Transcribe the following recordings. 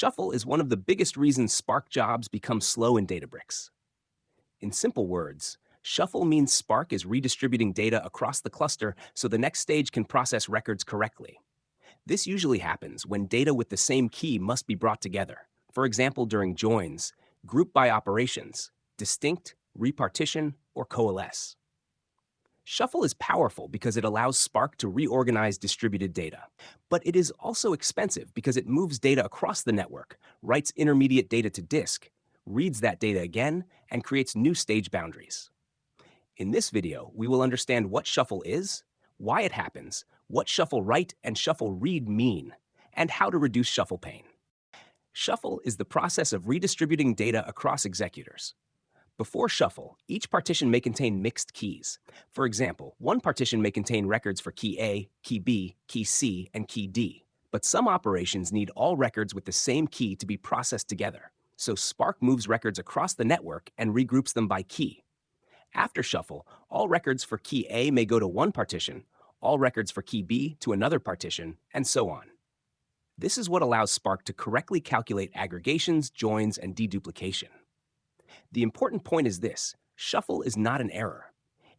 Shuffle is one of the biggest reasons Spark jobs become slow in Databricks. In simple words, shuffle means Spark is redistributing data across the cluster so the next stage can process records correctly. This usually happens when data with the same key must be brought together, for example during joins, group by operations, distinct, repartition, or coalesce. Shuffle is powerful because it allows Spark to reorganize distributed data. But it is also expensive because it moves data across the network, writes intermediate data to disk, reads that data again, and creates new stage boundaries. In this video, we will understand what shuffle is, why it happens, what shuffle write and shuffle read mean, and how to reduce shuffle pain. Shuffle is the process of redistributing data across executors. Before shuffle, each partition may contain mixed keys. For example, one partition may contain records for key A, key B, key C, and key D. But some operations need all records with the same key to be processed together. So Spark moves records across the network and regroups them by key. After shuffle, all records for key A may go to one partition, all records for key B to another partition, and so on. This is what allows Spark to correctly calculate aggregations, joins, and deduplication. The important point is this: shuffle is not an error.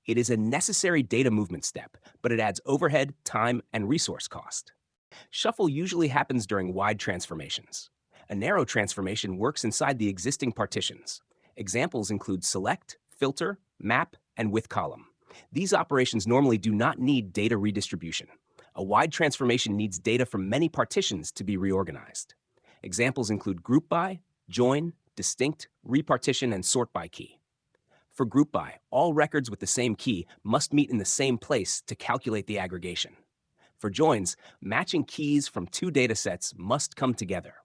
It is a necessary data movement step, but it adds overhead, time, and resource cost. Shuffle usually happens during wide transformations. A narrow transformation works inside the existing partitions. Examples include select, filter, map, and with column. These operations normally do not need data redistribution. A wide transformation needs data from many partitions to be reorganized. Examples include groupBy, join, distinct, repartition, and sort by key. For groupBy, all records with the same key must meet in the same place to calculate the aggregation. For joins, matching keys from two datasets must come together.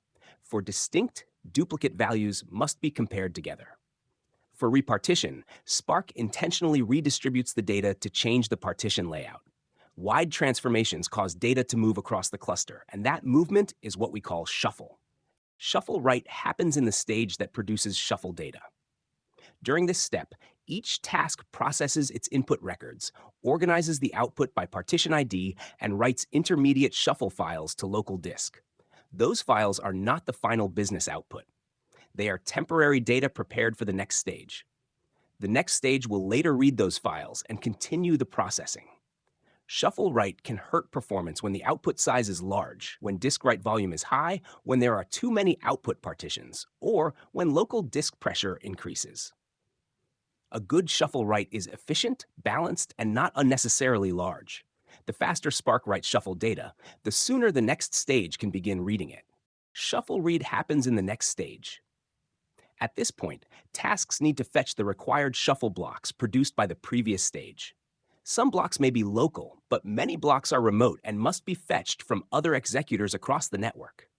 For distinct, duplicate values must be compared together. For repartition, Spark intentionally redistributes the data to change the partition layout. Wide transformations cause data to move across the cluster, and that movement is what we call shuffle. Shuffle write happens in the stage that produces shuffle data. During this step, each task processes its input records, organizes the output by partition ID, and writes intermediate shuffle files to local disk. Those files are not the final business output. They are temporary data prepared for the next stage. The next stage will later read those files and continue the processing. Shuffle write can hurt performance when the output size is large, when disk write volume is high, when there are too many output partitions, or when local disk pressure increases. A good shuffle write is efficient, balanced, and not unnecessarily large. The faster Spark writes shuffle data, the sooner the next stage can begin reading it. Shuffle read happens in the next stage. At this point, tasks need to fetch the required shuffle blocks produced by the previous stage. Some blocks may be local, but many blocks are remote and must be fetched from other executors across the network.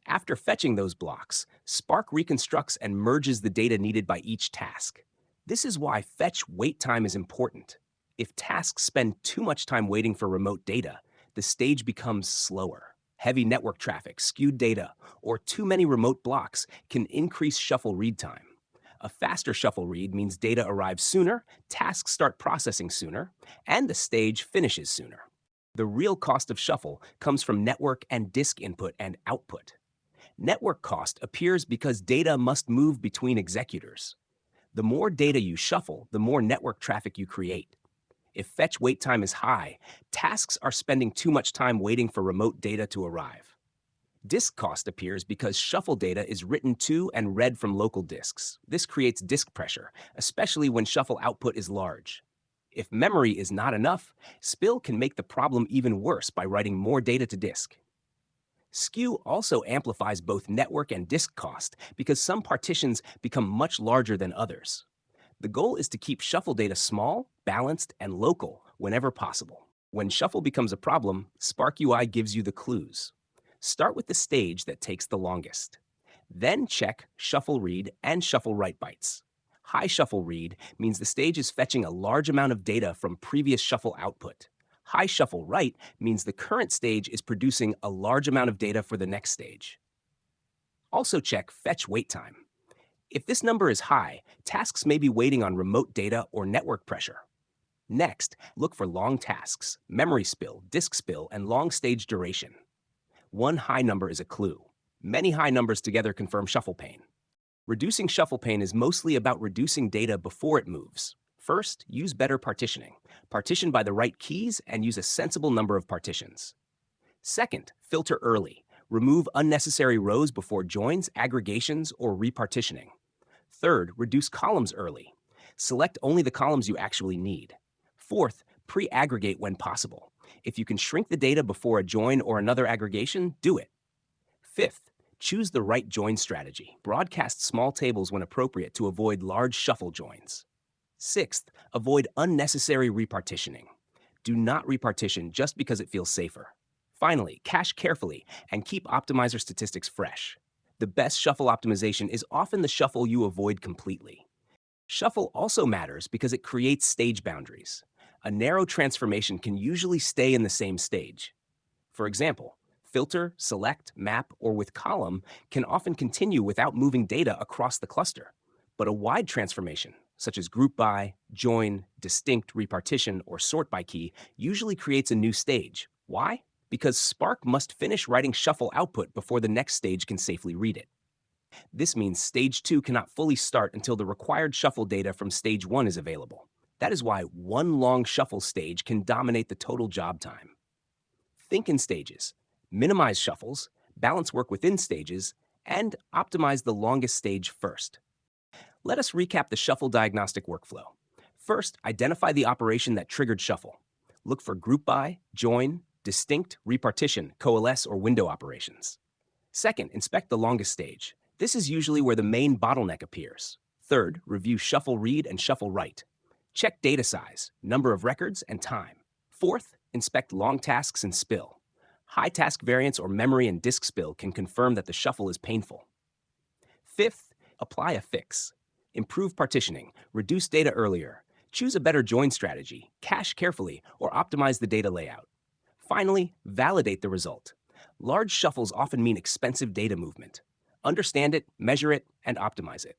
After fetching those blocks, Spark reconstructs and merges the data needed by each task. This is why fetch wait time is important. If tasks spend too much time waiting for remote data, the stage becomes slower. Heavy network traffic, skewed data, or too many remote blocks can increase shuffle read time. A faster shuffle read means data arrives sooner, tasks start processing sooner, and the stage finishes sooner. The real cost of shuffle comes from network and disk input and output. Network cost appears because data must move between executors. The more data you shuffle, the more network traffic you create. If fetch wait time is high, tasks are spending too much time waiting for remote data to arrive. Disk cost appears because shuffle data is written to and read from local disks. This creates disk pressure, especially when shuffle output is large. If memory is not enough, spill can make the problem even worse by writing more data to disk. Skew also amplifies both network and disk cost because some partitions become much larger than others. The goal is to keep shuffle data small, balanced, and local whenever possible. When shuffle becomes a problem, Spark UI gives you the clues. Start with the stage that takes the longest. Then check shuffle read and shuffle write bytes. High shuffle read means the stage is fetching a large amount of data from previous shuffle output. High shuffle write means the current stage is producing a large amount of data for the next stage. Also check fetch wait time. If this number is high, tasks may be waiting on remote data or network pressure. Next, look for long tasks, memory spill, disk spill, and long stage duration. One high number is a clue. Many high numbers together confirm shuffle pain. Reducing shuffle pain is mostly about reducing data before it moves. First, use better partitioning. Partition by the right keys and use a sensible number of partitions. Second, filter early. Remove unnecessary rows before joins, aggregations, or repartitioning. Third, reduce columns early. Select only the columns you actually need. Fourth, pre-aggregate when possible. If you can shrink the data before a join or another aggregation, do it. Fifth, choose the right join strategy. Broadcast small tables when appropriate to avoid large shuffle joins. Sixth, avoid unnecessary repartitioning. Do not repartition just because it feels safer. Finally, cache carefully and keep optimizer statistics fresh. The best shuffle optimization is often the shuffle you avoid completely. Shuffle also matters because it creates stage boundaries. A narrow transformation can usually stay in the same stage. For example, filter, select, map, or with column can often continue without moving data across the cluster. But a wide transformation, such as groupBy, join, distinct, repartition, or sort by key, usually creates a new stage. Why? Because Spark must finish writing shuffle output before the next stage can safely read it. This means stage 2 cannot fully start until the required shuffle data from stage 1 is available. That is why one long shuffle stage can dominate the total job time. Think in stages. Minimize shuffles, balance work within stages, and optimize the longest stage first. Let us recap the shuffle diagnostic workflow. First, identify the operation that triggered shuffle. Look for groupBy, join, distinct, repartition, coalesce, or window operations. Second, inspect the longest stage. This is usually where the main bottleneck appears. Third, review shuffle read and shuffle write. Check data size, number of records, and time. Fourth, inspect long tasks and spill. High task variance or memory and disk spill can confirm that the shuffle is painful. Fifth, apply a fix. Improve partitioning, reduce data earlier, choose a better join strategy, cache carefully, or optimize the data layout. Finally, validate the result. Large shuffles often mean expensive data movement. Understand it, measure it, and optimize it.